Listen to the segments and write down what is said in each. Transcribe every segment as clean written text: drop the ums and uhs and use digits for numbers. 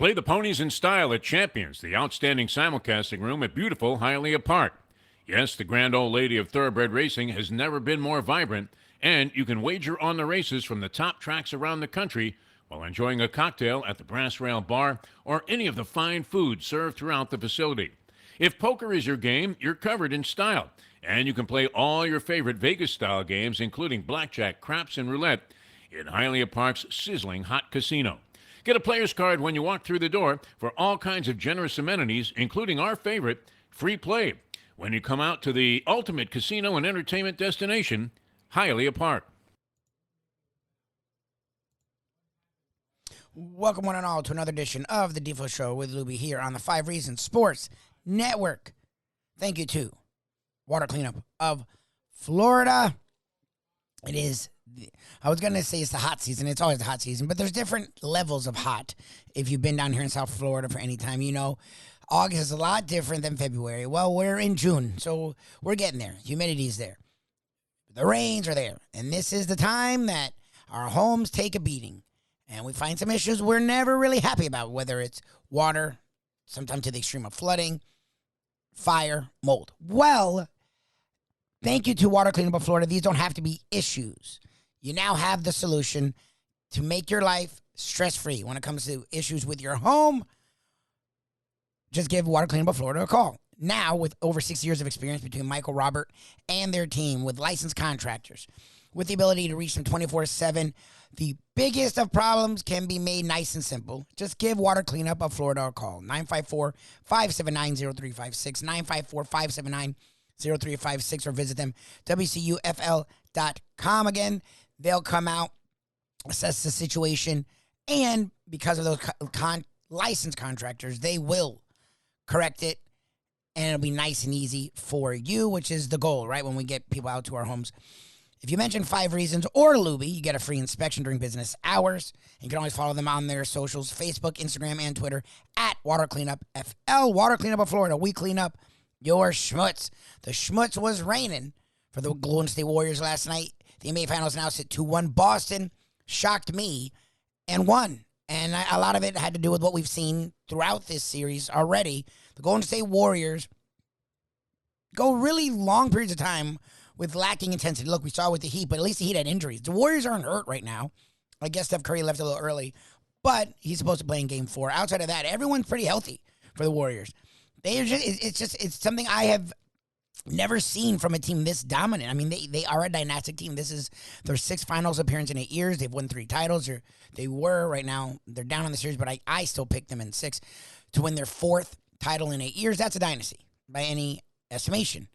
Play the ponies in style at Champions, the outstanding simulcasting room at beautiful Hialeah Park. Yes, the grand old lady of thoroughbred racing has never been more vibrant, and you can wager on the races from the top tracks around the country while enjoying a cocktail at the Brass Rail Bar or any of the fine food served throughout the facility. If poker is your game, you're covered in style, and you can play all your favorite Vegas-style games, including blackjack, craps, and roulette, in Hialeah Park's sizzling hot casino. Get a player's card when you walk through the door for all kinds of generous amenities, including our favorite, free play, when you come out to the ultimate casino and entertainment destination, Hialeah Park. Welcome one and all to another edition of the Defo Show with Lubie here on the 5 Reasons Sports Network. Thank you to Water Cleanup of Florida. It is, I was going to say it's the hot season. It's always the hot season, but there's different levels of hot. If you've been down here in South Florida for any time, you know, August is a lot different than February. Well, we're in June, so we're getting there. Humidity's there. The rains are there. And this is the time that our homes take a beating. And we find some issues we're never really happy about, whether it's water, sometimes to the extreme of flooding, fire, mold. Well, thank you to Water Cleanup of Florida. These don't have to be issues. You now have the solution to make your life stress-free. When it comes to issues with your home, just give Water Cleanup of Florida a call. Now, with over 6 years of experience between Michael, Robert, and their team with licensed contractors, with the ability to reach them 24/7, the biggest of problems can be made nice and simple. Just give Water Cleanup of Florida a call. 954-579-0356, 954-579-0356, or visit them, WCUFL.com. Again, they'll come out, assess the situation, and because of those licensed contractors, they will correct it, and it'll be nice and easy for you, which is the goal, right, when we get people out to our homes. If you mention 5 Reasons or Lubie, you get a free inspection during business hours. And you can always follow them on their socials, Facebook, Instagram, and Twitter, at Water Cleanup FL. Water Cleanup of Florida. We clean up your schmutz. The schmutz was raining for the Golden State Warriors last night. The NBA Finals now sit 2-1. Boston shocked me and won. And a lot of it had to do with what we've seen throughout this series already. The Golden State Warriors go really long periods of time with lacking intensity. Look, we saw with the Heat, but at least the Heat had injuries. The Warriors aren't hurt right now. I guess Steph Curry left a little early, but he's supposed to play in Game 4. Outside of that, everyone's pretty healthy for the Warriors. It's something I have never seen from a team this dominant. I mean, they are a dynastic team. This is their 6th finals appearance in 8 years. They've won 3 titles. They were right now. They're down on the series, but I still pick them in 6 to win their 4th title in 8 years. That's a dynasty by any estimation.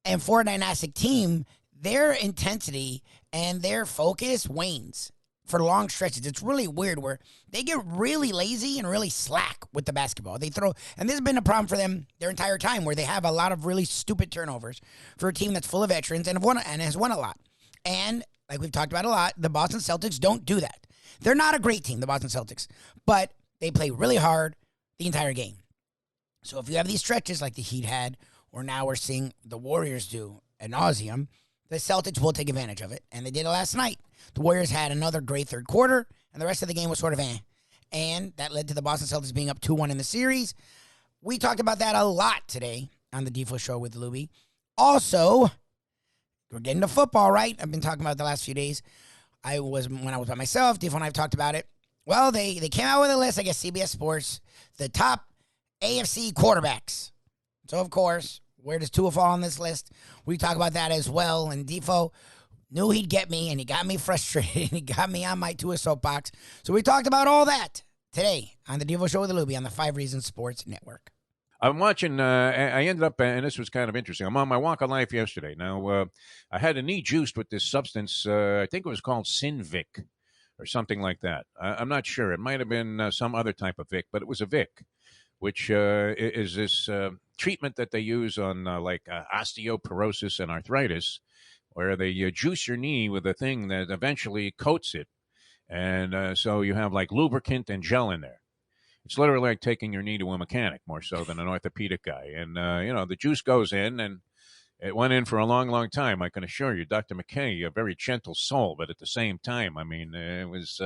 And for a dynastic team, their intensity and their focus wanes for long stretches. It's really weird where they get really lazy and really slack with the basketball. They throw, and this has been a problem for them their entire time, where they have a lot of really stupid turnovers for a team that's full of veterans and has won a lot. And like we've talked about a lot, the Boston Celtics don't do that. They're not a great team, the Boston Celtics, but they play really hard the entire game. So if you have these stretches like the Heat had, or now we're seeing the Warriors do ad nauseum, the Celtics will take advantage of it. And they did it last night. The Warriors had another great third quarter, and the rest of the game was sort of eh. And that led to the Boston Celtics being up 2-1 in the series. We talked about that a lot today on the Defo Show with Lubie. Also, we're getting to football, right? I've been talking about it the last few days. When I was by myself, Defo and I have talked about it. Well, they came out with a list, I guess, CBS Sports, the top AFC quarterbacks. So, of course, where does Tua fall on this list? We talk about that as well. And Defo knew he'd get me, and he got me frustrated. He got me on my Tua soapbox. So we talked about all that today on the Defo Show with Lubie on the 5 Reasons Sports Network. I'm watching, I ended up, and this was kind of interesting. I'm on my walk of life yesterday. Now, I had a knee juiced with this substance, I think it was called Synvic or something like that. I'm not sure. It might have been some other type of Vic, but it was a Vic, which is this treatment that they use on osteoporosis and arthritis, where they juice your knee with a thing that eventually coats it. And so you have like lubricant and gel in there. It's literally like taking your knee to a mechanic more so than an orthopedic guy. And, the juice goes in, and it went in for a long, long time. I can assure you, Dr. McKay, a very gentle soul, but at the same time, I mean, it was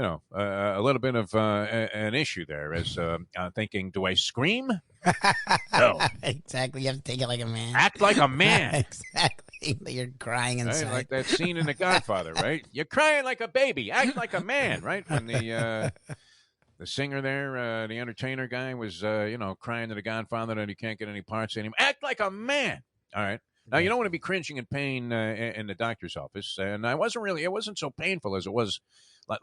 a little bit of an issue there as thinking, do I scream? No. Exactly. You have to take it like a man. Act like a man. Exactly. You're crying inside. Right? Like that scene in The Godfather, right? You're crying like a baby. Act like a man, right? When the singer there, the entertainer guy, was crying to the Godfather that he can't get any parts in him. Act like a man. All right. Now, you don't want to be cringing in pain in the doctor's office. And it wasn't so painful as it was.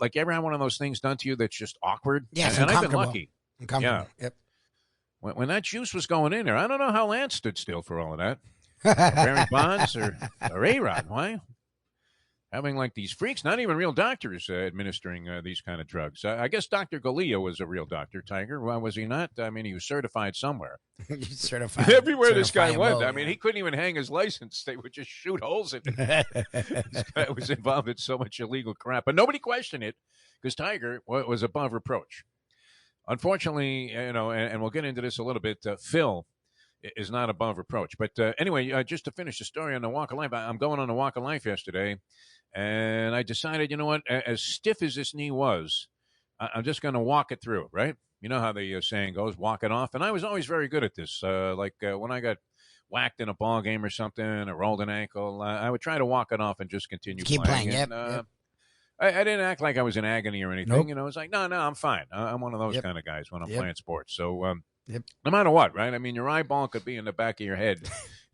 Like you ever had one of those things done to you that's just awkward? Yes, and I've been lucky. Uncomfortable. Yeah. Yep. When that juice was going in there, I don't know how Lance stood still for all of that. Barry Bonds or A-Rod. Why? Having like these freaks, not even real doctors administering these kind of drugs. I guess Dr. Galea was a real doctor, Tiger. Well, was he not? I mean, he was certified somewhere. Certified. Everywhere this guy went. I mean, he couldn't even hang his license. They would just shoot holes in it. This guy was involved in so much illegal crap. But nobody questioned it because Tiger was above reproach. Unfortunately, and we'll get into this a little bit, Phil is not above reproach. But anyway, just to finish the story on the Walk of Life, I'm going on the Walk of Life yesterday. And I decided, you know what, as stiff as this knee was, I'm just going to walk it through, right? You know how the saying goes, walk it off. And I was always very good at this. When I got whacked in a ball game or something or rolled an ankle, I would try to walk it off and just continue Keep playing. Yep. I didn't act like I was in agony or anything. Nope. It was like, no, I'm fine. I'm one of those kind of guys when I'm playing sports. So no matter what, right? I mean, your eyeball could be in the back of your head.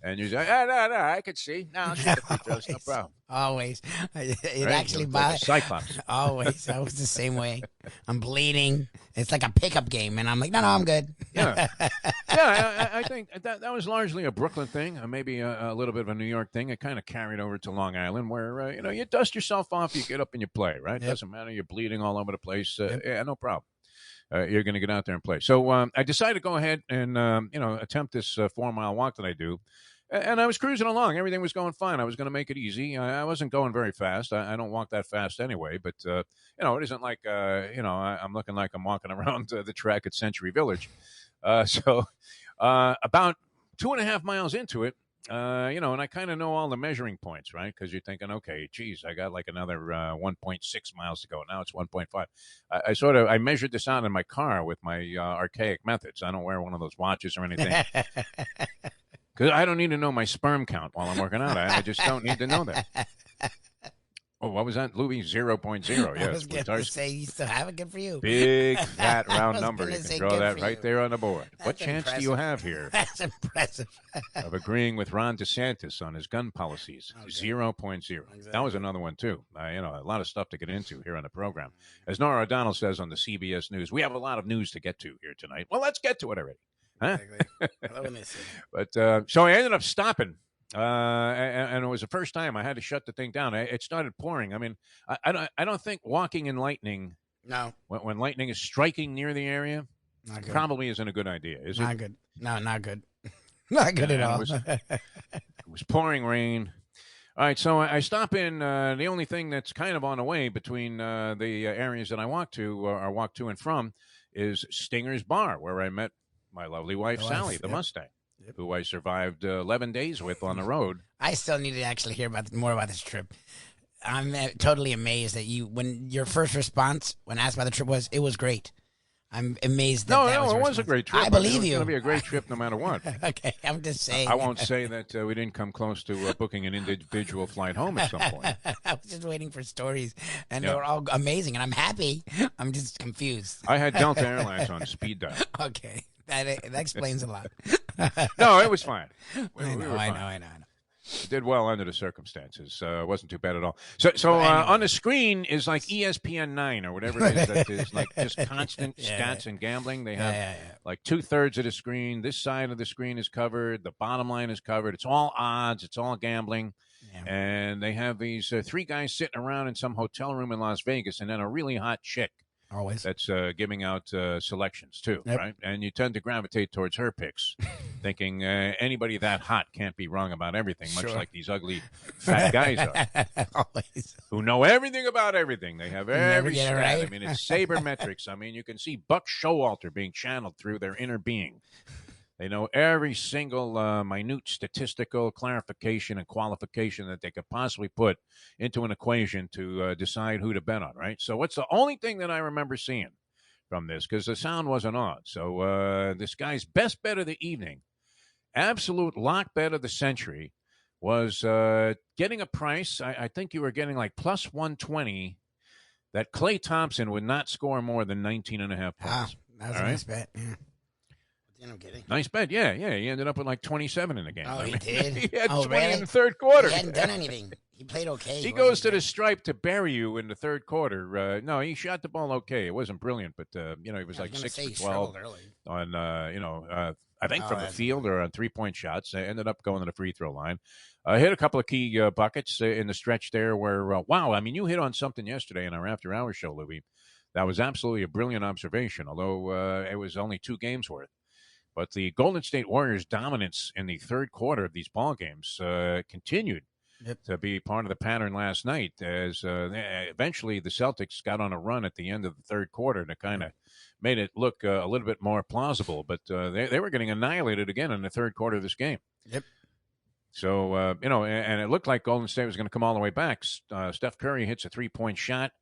And you're like, no, I could see. No, I'll shoot the free throws, no problem. Always. It right? actually like a Cyclops. Always. I was the same way. I'm bleeding. It's like a pickup game, and I'm like, no, I'm good. Yeah. I think that was largely a Brooklyn thing, maybe a little bit of a New York thing. It kind of carried over to Long Island, where you dust yourself off, you get up and you play, right? Yep. Doesn't matter, you're bleeding all over the place. Yeah, no problem. You're going to get out there and play. So I decided to go ahead and attempt this 4-mile walk that I do. And I was cruising along. Everything was going fine. I was going to make it easy. I wasn't going very fast. I don't walk that fast anyway. But, it isn't like, I'm looking like I'm walking around the track at Century Village. So about 2.5 miles into it, and I kind of know all the measuring points, right? Because you're thinking, okay, geez, I got like another 1.6 miles to go. Now it's 1.5. I measured this out in my car with my archaic methods. I don't wear one of those watches or anything. Because I don't need to know my sperm count while I'm working out. I just don't need to know that. Oh, what was that? Lubie 0.0. Yes. I was going to say, you still have it. Good for you. Big, fat, round number. You can draw that right there on the board. That's what chance impressive. do you have here? That's impressive. Of agreeing with Ron DeSantis on his gun policies? Okay. 0.0. Exactly. That was another one, too. A lot of stuff to get into here on the program. As Nora O'Donnell says on the CBS News, we have a lot of news to get to here tonight. Well, let's get to it already. Huh? Exactly. But so I ended up stopping, and it was the first time I had to shut the thing down. It started pouring. I mean, I don't think walking in lightning. No. When lightning is striking near the area, probably isn't a good idea. Is it? Not good. No, not good. Not good at all. It was pouring rain. All right, so I stop in. The only thing that's kind of on the way between the areas that I walk to or walk to and from is Stinger's Bar, where I met my lovely wife, Sally, the Mustang, who I survived 11 days with on the road. I still need to actually hear more about this trip. I'm totally amazed that when your first response when asked about the trip was, it was great. I'm amazed that it was a great trip. I believe you. It's going to be a great trip no matter what. Okay, I'm just saying. I won't say that we didn't come close to booking an individual flight home at some point. I was just waiting for stories, and they were all amazing, and I'm happy. I'm just confused. I had Delta Airlines on speed dial. Okay. That explains a lot. No, it was fine. I know. It did well under the circumstances. It wasn't too bad at all. So on the screen is like ESPN 9 or whatever it is that is like just constant stats and gambling. They have like 2/3 of the screen. This side of the screen is covered. The bottom line is covered. It's all odds. It's all gambling. Yeah. And they have these 3 guys sitting around in some hotel room in Las Vegas and then a really hot chick. Always. That's giving out selections, too, right? And you tend to gravitate towards her picks, thinking anybody that hot can't be wrong about everything, much like these ugly fat guys are. Always. Who know everything about everything. They have every stat. Right. I mean, it's sabermetrics. I mean, you can see Buck Showalter being channeled through their inner being. They know every single minute statistical clarification and qualification that they could possibly put into an equation to decide who to bet on, right? So what's the only thing that I remember seeing from this? Because the sound wasn't on. So this guy's best bet of the evening, absolute lock bet of the century, was getting a price. I think you were getting like plus 120 that Klay Thompson would not score more than 19 and a half points. That was a nice bet. Yeah. I'm kidding. Nice bet. Yeah. He ended up with like 27 in the game. Oh, he did? He had 20 really? in the third quarter. He hadn't done anything. He played okay. He goes to the stripe to bury you in the third quarter. No, he shot the ball okay. It wasn't brilliant, but, he was like 6 for 12 on, I think from the field or on three-point shots. Ended up going to the free throw line. Hit a couple of key buckets in the stretch there where, wow, I mean, you hit on something yesterday in our after-hours show, Lubie. That was absolutely a brilliant observation, although it was only 2 games worth. But the Golden State Warriors' dominance in the third quarter of these ball games continued to be part of the pattern last night as eventually the Celtics got on a run at the end of the third quarter to kind of made it look a little bit more plausible. But they were getting annihilated again in the third quarter of this game. Yep. So, and it looked like Golden State was going to come all the way back. Steph Curry hits a 3-point shot.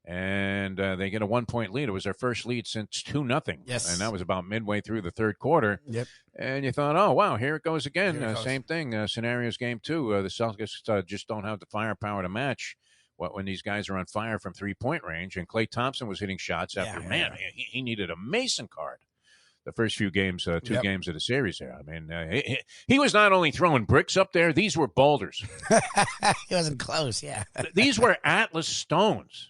And they get a 1-point lead. It was their first lead since 2-0. Yes. And that was about midway through the third quarter. Yep. And you thought, oh, wow, here it goes again. Same thing. Scenarios game 2. The Celtics just don't have the firepower to match when these guys are on fire from 3-point range. And Klay Thompson was hitting shots after, he needed a Mason card the first few games, two games of the series there. I mean, he was not only throwing bricks up there, these were boulders. He wasn't close, yeah. These were Atlas stones.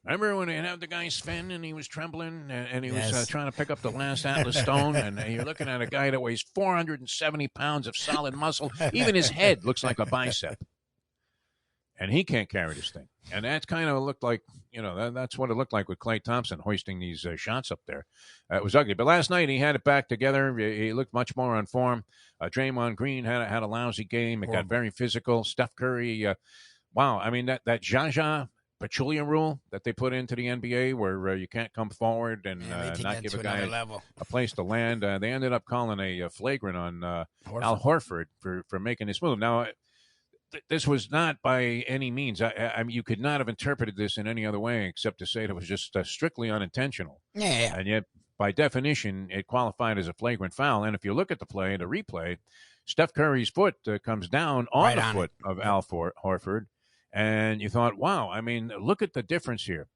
Remember when they had the guy Sven and he was trembling and he was trying to pick up the last Atlas stone, and you're looking at a guy that weighs 470 pounds of solid muscle. Even his head looks like a bicep. And he can't carry this thing. And that kind of looked like, that's what it looked like with Klay Thompson hoisting these shots up there. It was ugly. But last night he had it back together. He looked much more on form. Draymond Green had a lousy game. It got very physical. Steph Curry, wow. I mean, that Jaja Pachulia rule that they put into the NBA where you can't come forward and not give a guy a place to land. They ended up calling a flagrant on Al Horford for making this move. Now, this was not by any means. I mean, you could not have interpreted this in any other way except to say it was just strictly unintentional. Yeah. And yet, by definition, it qualified as a flagrant foul. And if you look at the replay, Steph Curry's foot comes down on the foot of Al Horford. And you thought, wow, I mean, look at the difference here.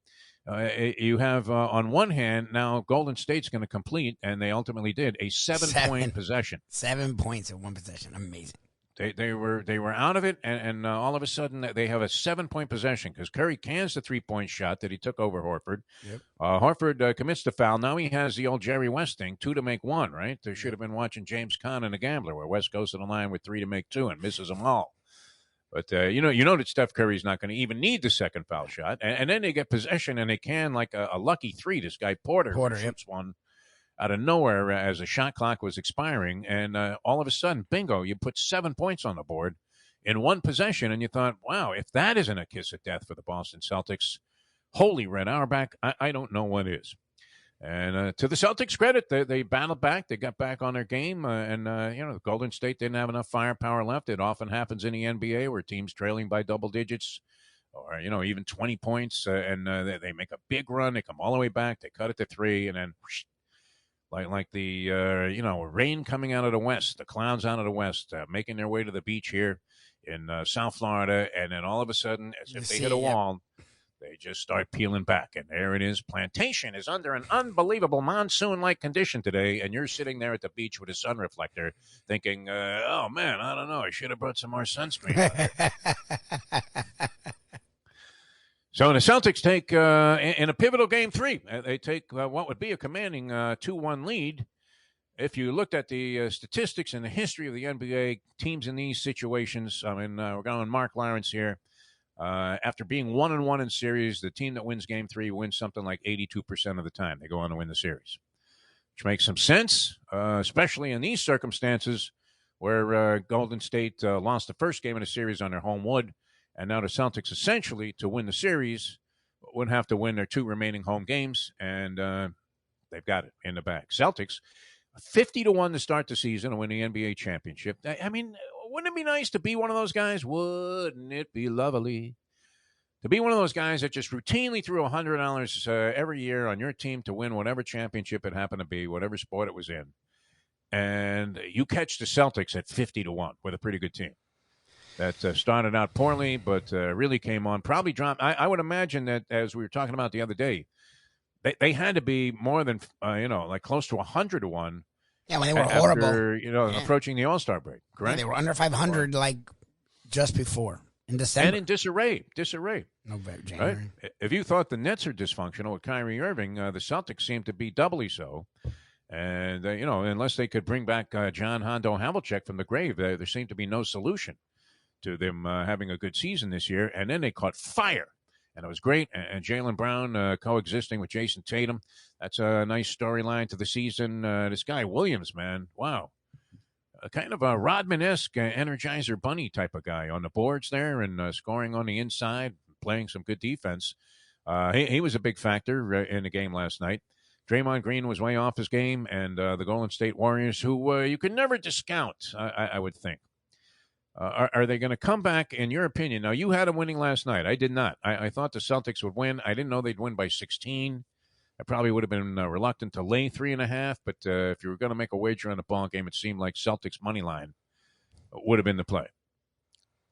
You have, on one hand, now Golden State's going to complete, and they ultimately did, a 7-point possession. 7 points in one possession. Amazing. They were out of it, and all of a sudden they have a 7-point possession because Curry cans the 3-point shot that he took over Horford. Yep. Horford commits the foul. Now he has the old Jerry West thing, 2 to make 1, right? They should have been watching James Conn and the Gambler where West goes to the line with 3 to make 2 and misses them all. But, you know that Steph Curry's not going to even need the second foul shot. And then they get possession, and they can, like a lucky 3, this guy Porter shoots one out of nowhere as the shot clock was expiring. And all of a sudden, bingo, you put 7 points on the board in one possession. And you thought, wow, if that isn't a kiss of death for the Boston Celtics, holy Red Auerbach, I don't know what is. And to the Celtics' credit, they battled back. They got back on their game. And Golden State didn't have enough firepower left. It often happens in the NBA where teams trailing by double digits or, even 20 points. And they make a big run. They come all the way back. They cut it to 3. And then whoosh, like the, rain coming out of the west, the clouds out of the west, making their way to the beach here in South Florida. And then all of a sudden, as if they hit a wall, they just start peeling back. And there it is. Plantation is under an unbelievable monsoon-like condition today, and you're sitting there at the beach with a sun reflector thinking, oh, man, I don't know. I should have brought some more sunscreen. So the Celtics take, in a pivotal game 3, they take what would be a commanding 2-1 lead. If you looked at the statistics and the history of the NBA, teams in these situations, I mean, we're going Mark Lawrence here. After being 1-1 in series, the team that wins game 3 wins something like 82% of the time. They go on to win the series, which makes some sense, especially in these circumstances where Golden State lost the first game of the series on their home wood. And now the Celtics, essentially, to win the series, would have to win their 2 remaining home games, and they've got it in the bag. Celtics, 50-1 to start the season and win the NBA championship. I mean, wouldn't it be nice to be one of those guys? Wouldn't it be lovely to be one of those guys that just routinely threw $100 every year on your team to win whatever championship it happened to be, whatever sport it was in, and you catch the Celtics at 50-1 with a pretty good team that started out poorly, but really came on. Probably dropped. I would imagine that, as we were talking about the other day, they had to be more than like close to 100-1. Yeah, when they were after, horrible. approaching the All-Star break. Correct. Yeah, they were under 500 like just before in December and in disarray. November, January. Right? If you thought the Nets are dysfunctional with Kyrie Irving, the Celtics seem to be doubly so. And unless they could bring back John Hondo Havlicek from the grave, there seemed to be no solution to them having a good season this year. And then they caught fire. And it was great. And Jaylen Brown coexisting with Jason Tatum. That's a nice storyline to the season. This guy, Williams, man, wow. Kind of a Rodman-esque Energizer Bunny type of guy on the boards there and scoring on the inside, playing some good defense. He was a big factor in the game last night. Draymond Green was way off his game, and the Golden State Warriors, who you can never discount, I would think. Are they going to come back, in your opinion? Now, you had them winning last night. I did not. I thought the Celtics would win. I didn't know they'd win by 16. I probably would have been reluctant to lay 3.5, but if you were going to make a wager on the ball game, it seemed like Celtics money line would have been the play.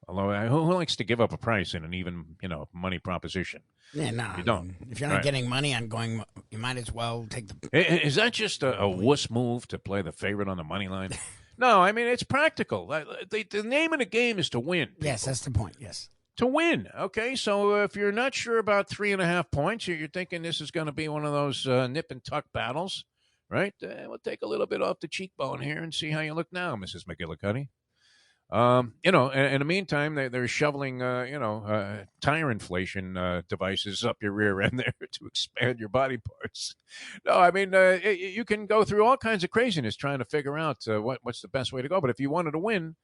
Although, who likes to give up a price in an even, money proposition? Yeah, no. You don't. If you're not getting money on going, you might as well take the... Is that just a wuss move to play the favorite on the money line? No, I mean, it's practical. The name of the game is to win. People. Yes, that's the point, yes. To win, okay? So if you're not sure about 3.5 points, you're thinking this is going to be one of those nip and tuck battles, right? We'll take a little bit off the cheekbone here and see how you look now, Mrs. McGillicuddy. In the meantime, they're shoveling, tire inflation devices up your rear end there to expand your body parts. No, I mean, you can go through all kinds of craziness trying to figure out what's the best way to go. But if you wanted to win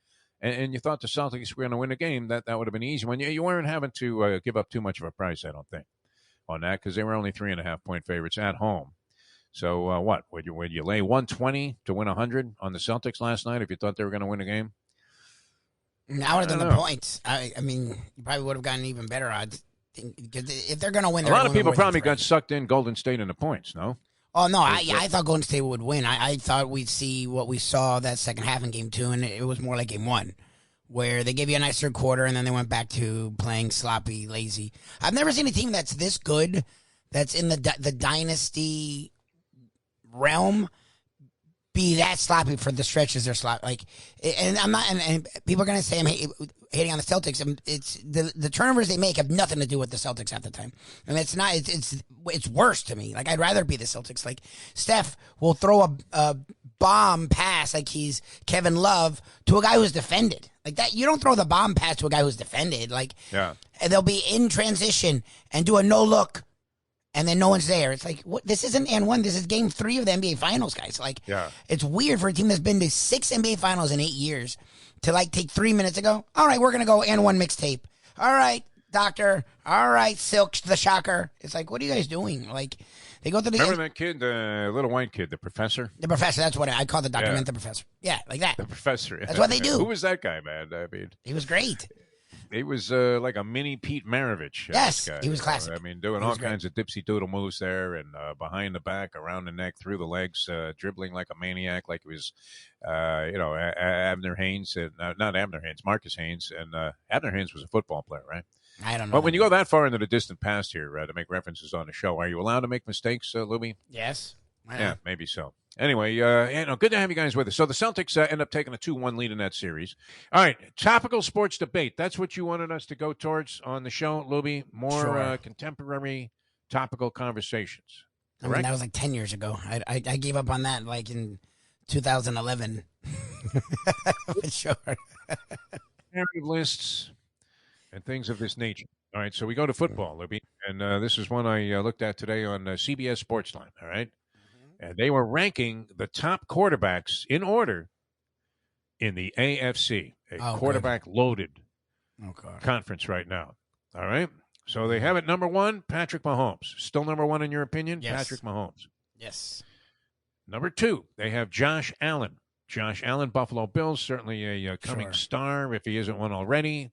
and you thought the Celtics were going to win the game, that would have been easy. When you weren't having to give up too much of a price, I don't think, on that, because they were only 3.5-point favorites at home. So what? Would you lay 120 to win 100 on the Celtics last night if you thought they were going to win the game? I would have done the points. I mean, you probably would have gotten even better odds. Because if they're going to win, a lot of people probably got sucked in Golden State in the points, no? Oh, no, I thought Golden State would win. I thought we'd see what we saw that second half in Game 2, and it was more like Game 1, where they gave you a nice third quarter, and then they went back to playing sloppy, lazy. I've never seen a team that's this good, that's in the dynasty realm, be that sloppy for the stretches they're sloppy. Like, and I'm not, and people are gonna say I'm hating on the Celtics. And it's the turnovers they make have nothing to do with the Celtics half the time, and it's not. It's worse to me. Like, I'd rather be the Celtics. Like, Steph will throw a bomb pass like he's Kevin Love to a guy who's defended. Like that, you don't throw the bomb pass to a guy who's defended. Like, yeah, and they'll be in transition and do a no look. And then no one's there. It's like, what? This isn't and one. This is Game 3 of the NBA Finals, guys. Like, yeah, it's weird for a team that's been to 6 NBA Finals in 8 years to like take 3 minutes ago. All right, we're gonna go and one mixtape. All right, Doctor. All right, Silk the Shocker. It's like, what are you guys doing? Like, they go to the. Remember that kid, the little white kid, the professor. The professor. That's what I call the document. Yeah. The professor. Yeah, like that. The professor. Yeah. That's what they do. Who was that guy, man? I mean, he was great. He was like a mini Pete Maravich. Yes, he was classic. I mean, doing all kinds of dipsy doodle moves there, and behind the back, around the neck, through the legs, dribbling like a maniac, like he was, Abner Haynes, not Abner Haynes, Marcus Haynes, and Abner Haynes was a football player, right? I don't know. But when you go that far into the distant past here to make references on the show, are you allowed to make mistakes, Lubie? Yes. Yeah, maybe so. Anyway, good to have you guys with us. So the Celtics end up taking a 2-1 lead in that series. All right, topical sports debate. That's what you wanted us to go towards on the show, Lubie. More contemporary topical conversations. I mean, that was like 10 years ago. I gave up on that like in 2011. For sure. Narrative lists and things of this nature. All right, so we go to football, Lubie. And this is one I looked at today on CBS Sports Line, all right? And they were ranking the top quarterbacks in order in the AFC, quarterback-loaded conference right now. All right? So they have it number 1, Patrick Mahomes. Still number 1 in your opinion? Yes. Patrick Mahomes. Yes. Number 2, they have Josh Allen. Josh Allen, Buffalo Bills, certainly a coming star if he isn't one already.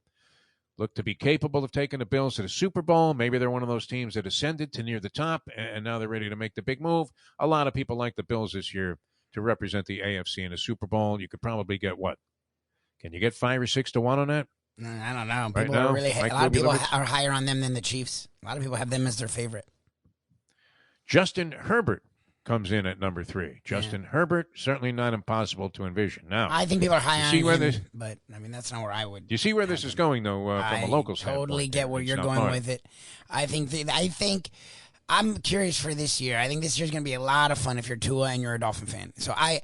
Look to be capable of taking the Bills to the Super Bowl. Maybe they're one of those teams that ascended to near the top, and now they're ready to make the big move. A lot of people like the Bills this year to represent the AFC in the Super Bowl. You could probably get what? Can you get 5 or 6 to 1 on that? I don't know. Right now, a lot of people are higher on them than the Chiefs. A lot of people have them as their favorite. Justin Herbert comes in at number 3. Justin Herbert, certainly not impossible to envision. Now, I think people are high on him, but I mean that's not where I would. Do you see where this is going, though, from a local standpoint? I totally get where you're going with it. I think I'm curious for this year. I think this year's going to be a lot of fun if you're Tua and you're a Dolphin fan. So I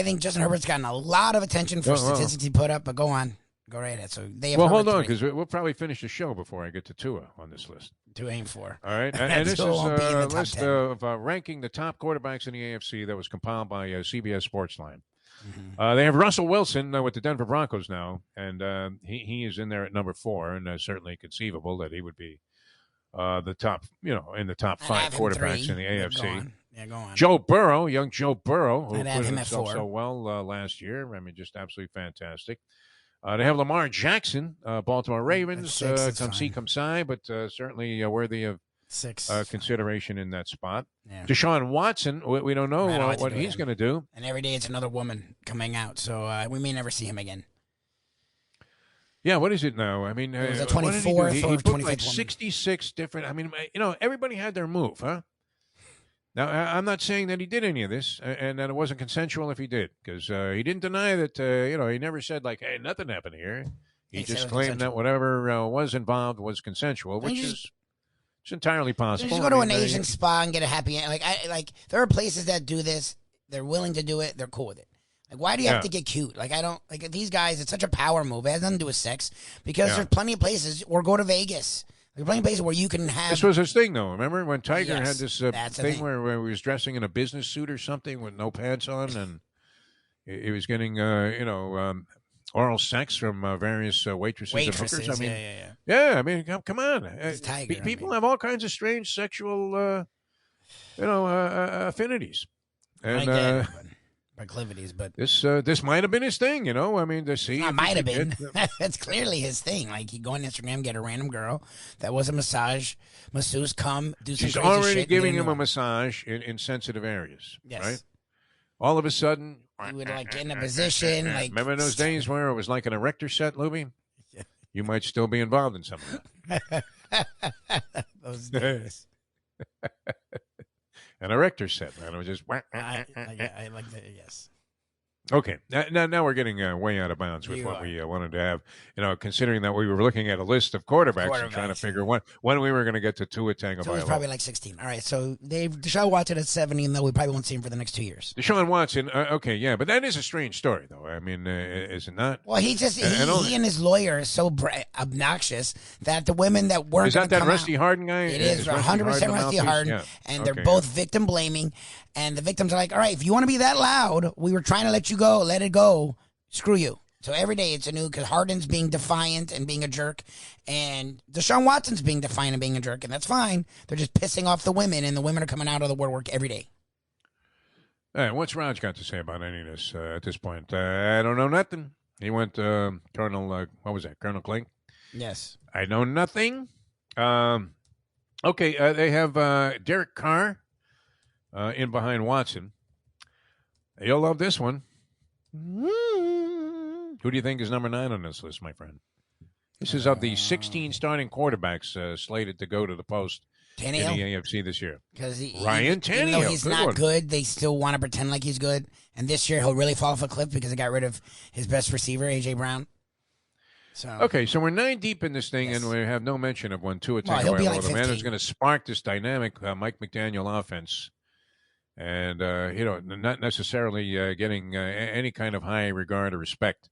think Justin Herbert's gotten a lot of attention for statistics he put up, but go on. Go right ahead. So they have hold on, because we'll probably finish the show before I get to Tua on this list. To aim for. All right. And this is a list of ranking the top quarterbacks in the AFC that was compiled by CBS Sports Line. They have Russell Wilson with the Denver Broncos now, and he is in there at number 4, and certainly conceivable that he would be the top, in the top 5 quarterbacks in the AFC. Go on. Joe Burrow, young Joe Burrow, who put himself so well last year. I mean, just absolutely fantastic. They have Lamar Jackson, Baltimore Ravens, come see, come sigh, but certainly worthy of 6 consideration in that spot. Yeah. Desean Watson, we don't know what he's going to do. And every day it's another woman coming out, so we may never see him again. Yeah, what is it now? I mean, it was the 24th he or 25th like 66 different. I mean, everybody had their move, huh? Now, I'm not saying that he did any of this and that it wasn't consensual if he did, because he didn't deny that, he never said, like, hey, nothing happened here. He just claimed that whatever was involved was consensual, which is entirely possible. Just go to an Asian spa and get a happy end. Like there are places that do this. They're willing to do it. They're cool with it. Like, why do you have to get cute? Like, I don't, like, these guys, it's such a power move. It has nothing to do with sex, because there's plenty of places, or go to Vegas. There's plenty of places where you can have. This was his thing, though. Remember when Tiger had this thing where he was dressing in a business suit or something with no pants on, and he was getting, oral sex from various waitresses and hookers. I mean, I mean, come on. Tiger, people have all kinds of strange sexual, affinities, and proclivities, but this might have been his thing, I mean, to see. It might have been. That's clearly his thing. Like, he'd go on Instagram, get a random girl that was a masseuse, come do some. She's crazy already shit giving him a massage in sensitive areas. Yes. Right. All of a sudden, he would get in a position. Like, remember those days where it was like an erector set, Lubie? Yeah. You might still be involved in some of that. Those days. An erector set, man. It was just. I like that. Yes. Okay, now we're getting way out of bounds with what we wanted to have. Considering that we were looking at a list of quarterbacks and trying to figure when we were going to get to Tua Tagovailoa. So it's probably like 16. All right, so Deshaun Watson at 70, though we probably won't see him for the next 2 years. Deshaun Watson, okay, yeah, but that is a strange story, though. I mean, is it not? Well, he and his lawyer are so obnoxious that the women that weren't. Is that Rusty Harden guy? It is 100% Rusty Harden, and they're both victim blaming. And the victims are like, all right, if you want to be that loud, we were trying to let you go, let it go. Screw you. So every day it's a new, because Harden's being defiant and being a jerk, and Deshaun Watson's being defiant and being a jerk, and that's fine. They're just pissing off the women, and the women are coming out of the woodwork every day. All right, what's Raj got to say about any of this at this point? I don't know nothing. He went Colonel, what was that, Colonel Klink? Yes. I know nothing. Okay, they have Derek Carr. In behind Watson. You'll love this one. Who do you think is number 9 on this list, my friend? This is of the 16 starting quarterbacks slated to go to the post in the AFC this year. Because Ryan Tannehill. Even though he's not good, they still want to pretend like he's good. And this year he'll really fall off a cliff because they got rid of his best receiver, A.J. Brown. Okay, so we're 9 deep in this thing, and we have no mention of when Tua Tagovailoa, the man who's going to spark this dynamic Mike McDaniel offense. And, not necessarily getting any kind of high regard or respect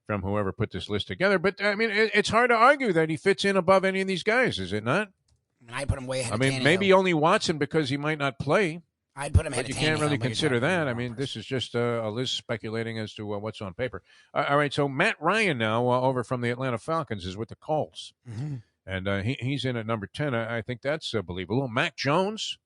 from whoever put this list together. But, I mean, it's hard to argue that he fits in above any of these guys, is it not? I put him way ahead of Tannehill. Maybe only Watson because he might not play. I'd put him ahead of Tannehill. But you can't really consider that. I mean, this is just a list speculating as to what's on paper. All right, so Matt Ryan now over from the Atlanta Falcons is with the Colts. Mm-hmm. And he's in at number 10. I think that's believable. Mac Jones.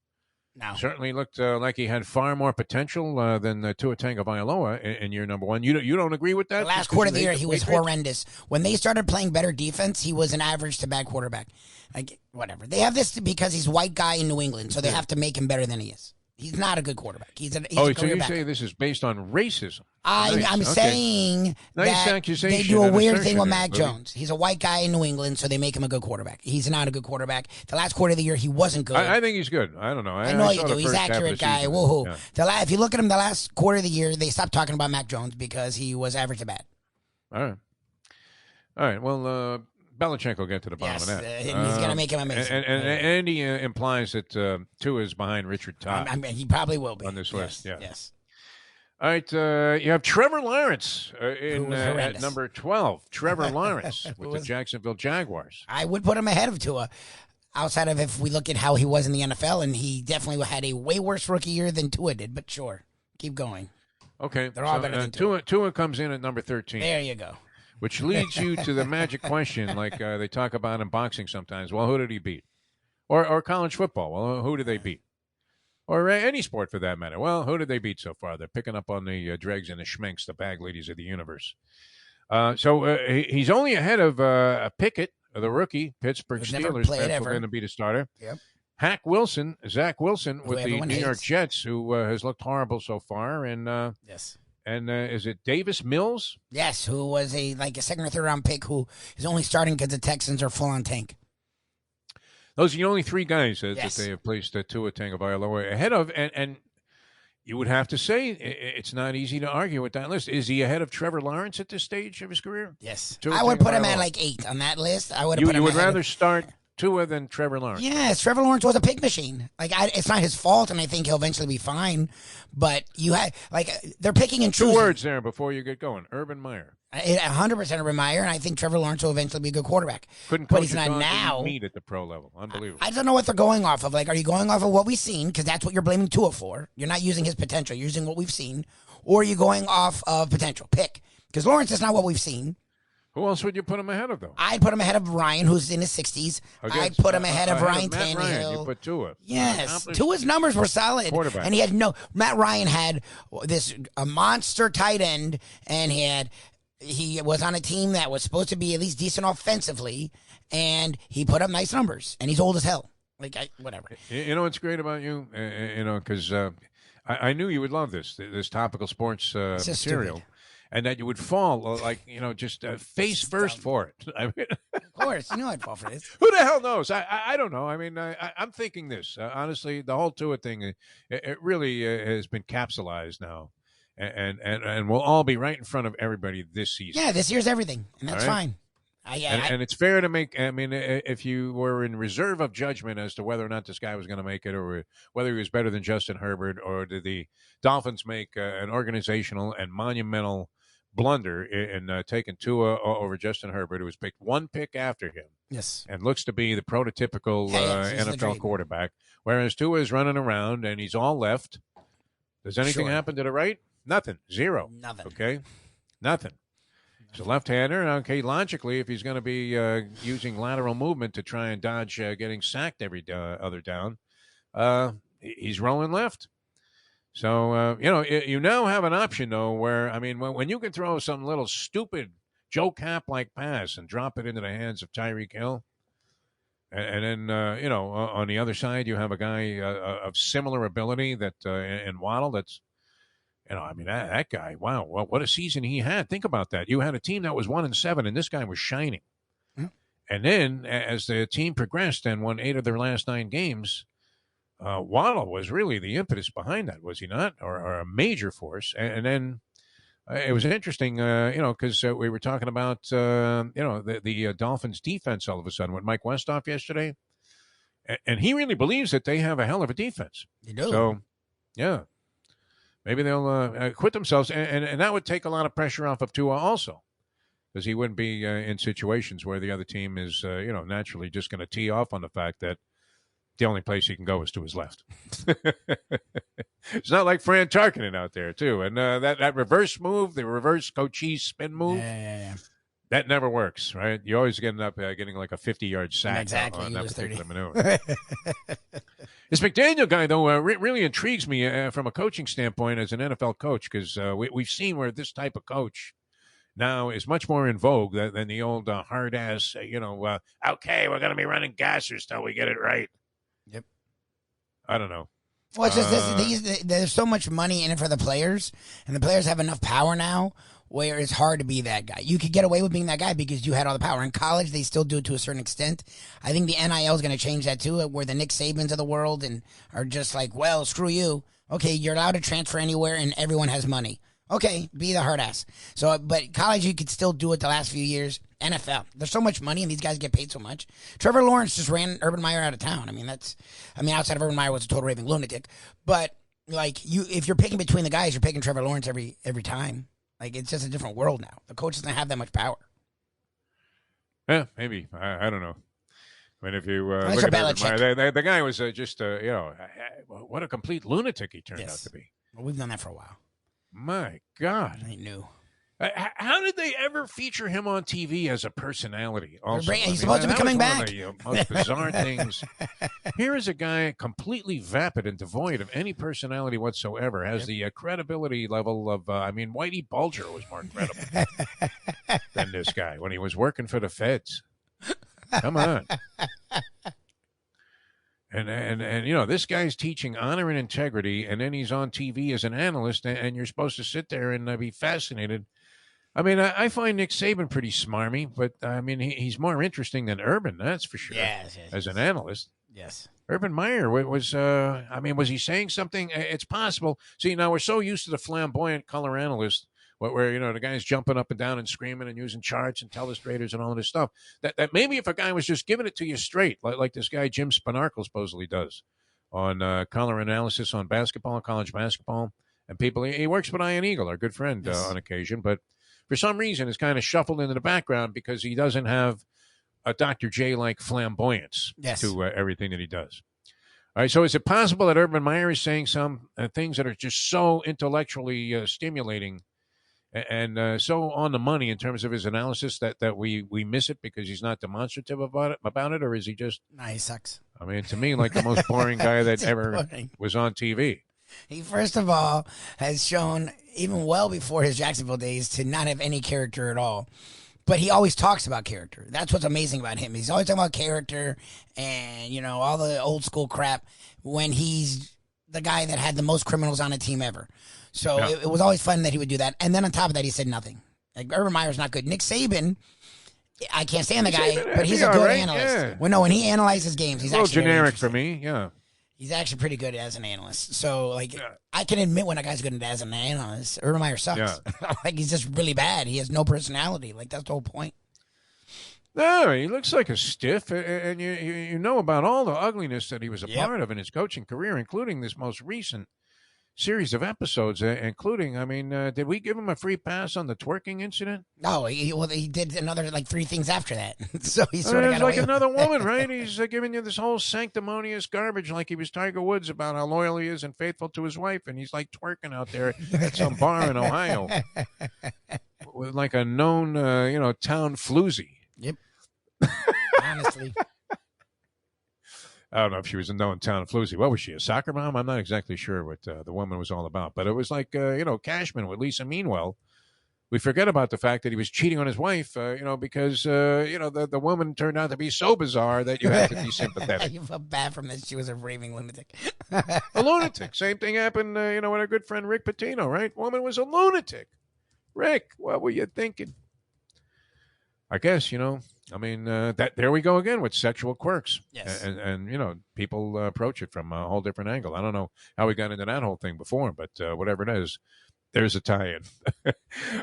No. Certainly looked like he had far more potential than Tua Tagovailoa in year number one. You don't agree with that? The last quarter of the year, he was horrendous. When they started playing better defense, he was an average to bad quarterback. Like, whatever. They have this because he's a white guy in New England, so they have to make him better than he is. He's not a good quarterback. He's a so you say this is based on racism? I'm saying that they do a weird thing with Mac Jones. He's a white guy in New England, so they make him a good quarterback. He's not a good quarterback. The last quarter of the year, he wasn't good. I think he's good. I don't know. I know you do. He's accurate guy. Woohoo! Yeah. If you look at him, the last quarter of the year, they stopped talking about Mac Jones because he was average to bad. All right. Well, Belichick will get to the bottom of that. He's going to make him amazing. And he implies that Tua is behind Richard Todd. I mean, he probably will be on this list. Yeah. Yes. All right. You have Trevor Lawrence at number 12. Trevor Lawrence with the Jacksonville Jaguars. I would put him ahead of Tua. Outside of if we look at how he was in the NFL, and he definitely had a way worse rookie year than Tua did. But sure, keep going. Okay. They're all better than Tua. Tua comes in at number 13. There you go. Which leads you to the magic question, like they talk about in boxing sometimes. Well, who did he beat? Or college football. Well, who did they beat? Or any sport for that matter. Well, who did they beat so far? They're picking up on the dregs and the schminks, the bag ladies of the universe. So he's only ahead of Pickett, the rookie, Pittsburgh Steelers. That's going to be the starter. Yep. Zach Wilson with the New York Jets, who has looked horrible so far. And yes. And is it Davis Mills? Yes, who was a second or third round pick who is only starting because the Texans are full on tank. Those are the only three guys that they have placed Tua Tagovailoa ahead of, and you would have to say it's not easy to argue with that list. Is he ahead of Trevor Lawrence at this stage of his career? Yes, I would put him at like 8 on that list. I would. You would rather start Tua than Trevor Lawrence. Yes, Trevor Lawrence was a pick machine. It's not his fault, and I think he'll eventually be fine. But you had they're picking and choosing. 2 words there before you get going. Urban Meyer. 100% Urban Meyer, and I think Trevor Lawrence will eventually be a good quarterback. But he's not now. Meet at the pro level. Unbelievable. I don't know what they're going off of. Are you going off of what we've seen? Because that's what you're blaming Tua for. You're not using his potential. You're using what we've seen. Or are you going off of potential? Pick. Because Lawrence is not what we've seen. Who else would you put him ahead of, though? I'd put him ahead of Ryan, who's in his 60s. I'd put him ahead of Ryan Tannehill. Ryan, you put Tua. Yes. Tua's numbers were solid. Quarterback. And he had Matt Ryan had a monster tight end, and he was on a team that was supposed to be at least decent offensively, and he put up nice numbers, and he's old as hell. Whatever. You know what's great about you? Because I knew you would love this topical sports material. Stupid. And that you would fall, just face first for it. I mean, of course, I'd fall for this. Who the hell knows? I don't know. I mean, I'm thinking this. Honestly, the whole Tua thing, it really has been capsulized now. And we'll all be right in front of everybody this season. Yeah, this year's everything, and that's fine. And it's fair to make. I mean, if you were in reserve of judgment as to whether or not this guy was going to make it, or whether he was better than Justin Herbert, or did the Dolphins make an organizational and monumental blunder in taking Tua over Justin Herbert, who was picked 1 pick after him. Yes, and looks to be the prototypical NFL quarterback, whereas Tua is running around and he's all left. Does anything happen to the right? Nothing. Zero. Nothing. Okay, nothing. He's a left-hander. Okay, logically, if he's going to be using lateral movement to try and dodge getting sacked every other down, he's rolling left. So, you now have an option, though, where, I mean, when you can throw some little stupid Joe Cap-like pass and drop it into the hands of Tyreek Hill, and then, on the other side, you have a guy of similar ability that in Waddle that's, that guy, wow, what a season he had. Think about that. You had a team that was 1-7, and this guy was shining. Yeah. And then, as the team progressed and won 8 of their last 9 games, Waddle was really the impetus behind that, was he not? Or a major force. And then it was interesting, because we were talking about, the Dolphins defense all of a sudden with Mike Westhoff yesterday. And he really believes that they have a hell of a defense. They do. So, yeah. Maybe they'll quit themselves, and that would take a lot of pressure off of Tua also, because he wouldn't be in situations where the other team is, naturally just going to tee off on the fact that the only place he can go is to his left. It's not like Fran Tarkenton out there, too. And that reverse move, the reverse Cochise spin move, That never works, right? You always end up getting like a 50-yard sack Exactly. on You that lose 30. particular maneuver. This McDaniel guy, though, really intrigues me from a coaching standpoint as an NFL coach, because we've seen where this type of coach now is much more in vogue than the old hard-ass, okay, we're going to be running gassers till we get it right. Yep. I don't know. Well, it's just there's so much money in it for the players, and the players have enough power now where it's hard to be that guy. You could get away with being that guy because you had all the power. In college, they still do it to a certain extent. I think the NIL is going to change that too, where the Nick Sabans of the world and are just like, well, screw you. Okay, you're allowed to transfer anywhere, and everyone has money. Okay, be the hard ass. So, but college, you could still do it the last few years. NFL, there's so much money, and these guys get paid so much. Trevor Lawrence just ran Urban Meyer out of town. Outside of Urban Meyer was a total raving lunatic. But if you're picking between the guys, you're picking Trevor Lawrence every time. Like, it's just a different world now. The coach doesn't have that much power. Yeah, maybe. I don't know. I mean, if you look at Urban Meyer, the guy was what a complete lunatic he turned out to be. Well, we've done that for a while. My God. I knew. How did they ever feature him on TV as a personality? Also, He's supposed to be coming back. One of the most bizarre things. Here is a guy completely vapid and devoid of any personality whatsoever. Has the credibility level of, Whitey Bulger was more credible than this guy when he was working for the feds. Come on. And this guy's teaching honor and integrity, and then he's on TV as an analyst, and you're supposed to sit there and be fascinated. I find Nick Saban pretty smarmy, but, he's more interesting than Urban, that's for sure, as an analyst. Yes. Urban Meyer was he saying something? It's possible. See, now we're so used to the flamboyant color analyst, where the guy's jumping up and down and screaming and using charts and telestrators and all this stuff. That maybe if a guy was just giving it to you straight, like this guy Jim Spanarkel supposedly does on color analysis on basketball, college basketball, and people. He works with Ian Eagle, our good friend, on occasion, but for some reason it's kind of shuffled into the background because he doesn't have a Dr. J-like flamboyance to everything that he does. All right, so is it possible that Urban Meyer is saying some things that are just so intellectually stimulating and so on the money in terms of his analysis that we miss it because he's not demonstrative about it, or is he just... Nah, he sucks. To me, like the most boring guy that ever was on TV. He, first of all, has shown, even well before his Jacksonville days, to not have any character at all. But he always talks about character. That's what's amazing about him. He's always talking about character and, all the old school crap when he's the guy that had the most criminals on a team ever. So it was always fun that he would do that. And then on top of that, he said nothing. Like, Urban Meyer's not good. Nick Saban, I can't stand the guy, but he's a good analyst. Yeah. Well, no, when he analyzes games, he's actually a little generic for me, yeah. He's actually pretty good as an analyst. So, I can admit when a guy's good as an analyst. Urban Meyer sucks. Yeah. He's just really bad. He has no personality. That's the whole point. No, he looks like a stiff, and you know about all the ugliness that he was a part of in his coaching career, including this most recent series of episodes, including, did we give him a free pass on the twerking incident? No, he did another 3 things after that. So he sort of got like another woman, right? He's giving you this whole sanctimonious garbage like he was Tiger Woods about how loyal he is and faithful to his wife, and he's twerking out there at some bar in Ohio with a known, town floozy. Yep. Honestly. I don't know if she was a known town floozy. What was she, a soccer mom? I'm not exactly sure what the woman was all about. But it was like, Cashman with Lisa Meanwell. We forget about the fact that he was cheating on his wife, because, the woman turned out to be so bizarre that you had to be sympathetic. You felt bad from this. She was a raving lunatic. A lunatic. Same thing happened, with our good friend Rick Pitino, right? Woman was a lunatic. Rick, what were you thinking? I guess, that there we go again with sexual quirks. Yes. And people approach it from a whole different angle. I don't know how we got into that whole thing before, but whatever it is, there's a tie-in.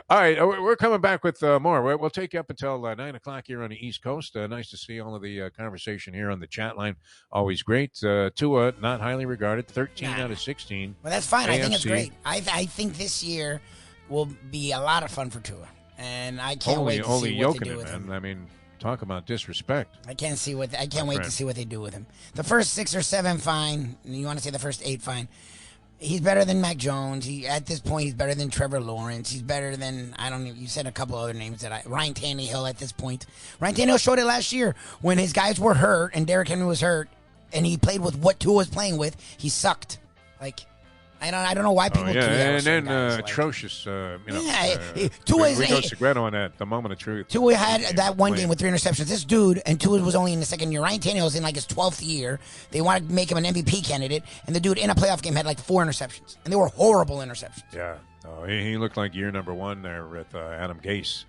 All right, we're coming back with more. We'll take you up until 9 o'clock here on the East Coast. Nice to see all of the conversation here on the chat line. Always great. Tua, not highly regarded, 13 out of 16. Well, that's fine. AFC. I think it's great. I think this year will be a lot of fun for Tua. And I can't wait to see what they do with him. Talk about disrespect. I can't wait to see what they do with him. The first 6 or 7, fine. You want to say the first 8, fine. He's better than Mac Jones. At this point, he's better than Trevor Lawrence. He's better than, I don't know, you said a couple other names Ryan Tannehill at this point. Ryan Tannehill showed it last year when his guys were hurt and Derrick Henry was hurt and he played with what Tua was playing with. He sucked. Like, I don't know why people do that. And then guys, atrocious, Tua we go Segredo on that, the moment of truth. Tua had that one game with 3 interceptions. This dude, and Tua was only in the second year. Ryan Tannehill was in like his 12th year. They wanted to make him an MVP candidate, and the dude in a playoff game had like 4 interceptions, and they were horrible interceptions. Yeah, he looked like year number 1 there with Adam Gase,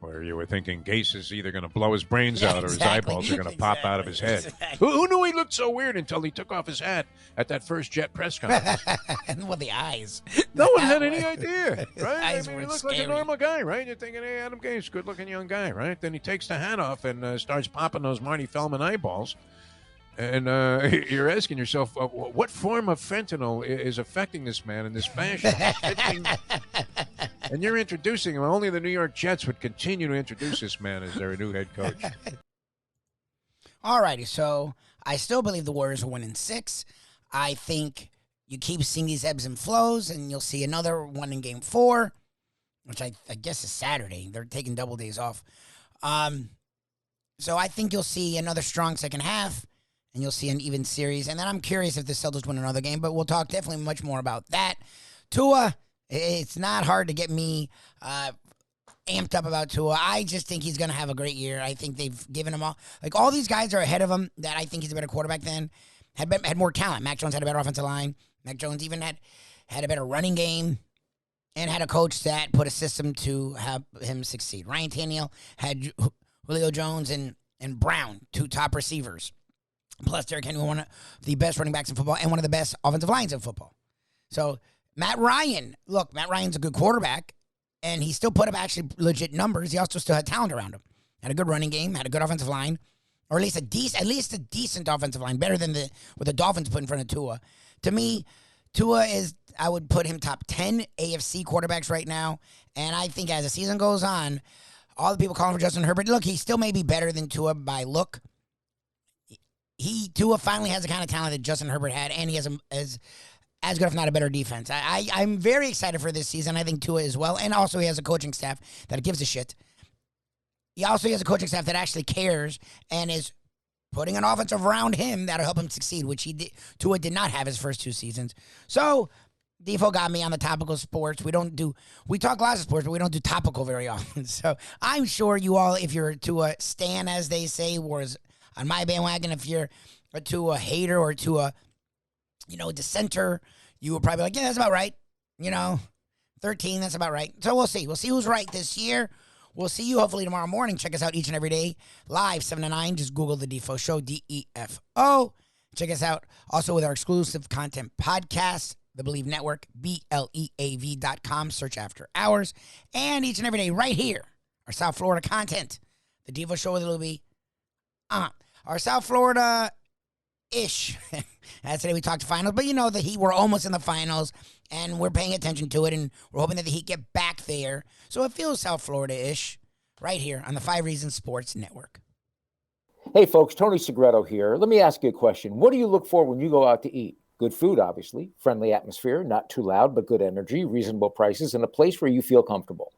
where you were thinking Gase is either going to blow his brains out or his eyeballs are going to pop out of his head. Who knew he looked so weird until he took off his hat at that first Jet press conference? And with the eyes. No one had any idea, right? Eyes I mean, were he looked scary. like a normal guy, right? You're thinking, hey, Adam Gase, good-looking young guy, right? Then he takes the hat off and starts popping those Marty Feldman eyeballs. And you're asking yourself, what form of fentanyl is affecting this man in this fashion? And you're introducing him. Only the New York Jets would continue to introduce this man as their new head coach. All righty, so I still believe the Warriors will win in 6. I think you keep seeing these ebbs and flows, and you'll see another one in Game 4, which I guess is Saturday. They're taking double days off. So I think you'll see another strong second half, and you'll see an even series. And then I'm curious if the Celtics win another game, but we'll talk definitely much more about that. Tua, it's not hard to get me amped up about Tua. I just think he's going to have a great year. I think they've given him all these guys are ahead of him that I think he's a better quarterback than, had more talent. Mac Jones had a better offensive line. Mac Jones even had a better running game and had a coach that put a system to have him succeed. Ryan Tannehill had Julio Jones and Brown, 2 top receivers. Plus, Derrick Henry, one of the best running backs in football and one of the best offensive lines in football. So, Matt Ryan's a good quarterback, and he still put up actually legit numbers. He also still had talent around him. Had a good running game, had a good offensive line, or at least a decent offensive line, better than what the Dolphins put in front of Tua. To me, Tua I would put him top 10 AFC quarterbacks right now, and I think as the season goes on, all the people calling for Justin Herbert, look, he still may be better than Tua by look. Tua finally has the kind of talent that Justin Herbert had, and he has as good, if not a better defense. I'm very excited for this season. I think Tua as well, and also he has a coaching staff that gives a shit. He also has a coaching staff that actually cares and is putting an offensive around him that'll help him succeed, which Tua did not have his first 2 seasons. So, Defo got me on the topical sports. We talk lots of sports, but we don't do topical very often. So, I'm sure you all, if you're Tua stan, as they say, was on my bandwagon. If you're a Tua hater or Tua, dissenter, you will probably be like, yeah, that's about right. 13, that's about right. So we'll see. We'll see who's right this year. We'll see you hopefully tomorrow morning. Check us out each and every day, live 7 to 9. Just Google the Defo Show, DEFO. Check us out also with our exclusive content podcast, the Believe Network, BLEAV.com. Search after hours. And each and every day right here, our South Florida content, the Defo Show with Lubie. Our South Florida-ish. Today we talked finals, but the Heat were almost in the finals, and we're paying attention to it, and we're hoping that the Heat get back there. So it feels South Florida-ish right here on the 5 Reasons Sports Network. Hey, folks, Tony Segredo here. Let me ask you a question. What do you look for when you go out to eat? Good food, obviously, friendly atmosphere, not too loud, but good energy, reasonable prices, and a place where you feel comfortable.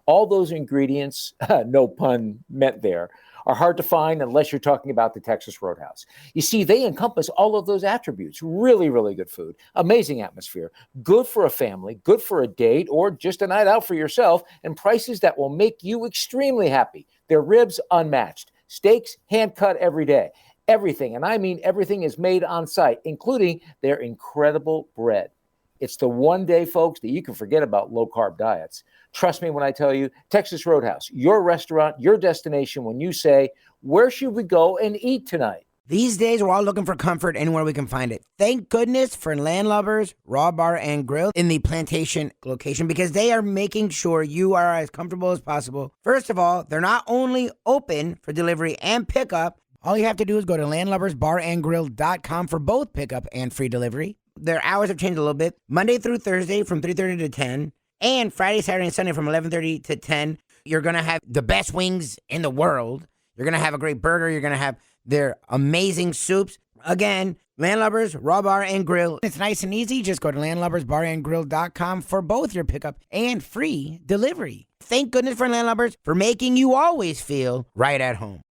All those ingredients, no pun meant there, are hard to find unless you're talking about the Texas Roadhouse. You see, they encompass all of those attributes. Really, really good food, amazing atmosphere, good for a family, good for a date, or just a night out for yourself, and prices that will make you extremely happy. Their ribs, unmatched. Steaks, hand-cut every day. Everything, and I mean everything, is made on site, including their incredible bread. It's the one day, folks, that you can forget about low-carb diets. Trust me when I tell you, Texas Roadhouse, your restaurant, your destination when you say, where should we go and eat tonight? These days, we're all looking for comfort anywhere we can find it. Thank goodness for Landlubbers Raw Bar and Grill in the Plantation location, because they are making sure you are as comfortable as possible. First of all, they're not only open for delivery and pickup. All you have to do is go to landlubbersbarandgrill.com for both pickup and free delivery. Their hours have changed a little bit. Monday through Thursday from 3:30 to 10. And Friday, Saturday, and Sunday from 11:30 to 10. You're going to have the best wings in the world. You're going to have a great burger. You're going to have their amazing soups. Again, Landlubbers, Raw Bar and Grill. It's nice and easy. Just go to landlubbersbarandgrill.com for both your pickup and free delivery. Thank goodness for Landlubbers for making you always feel right at home.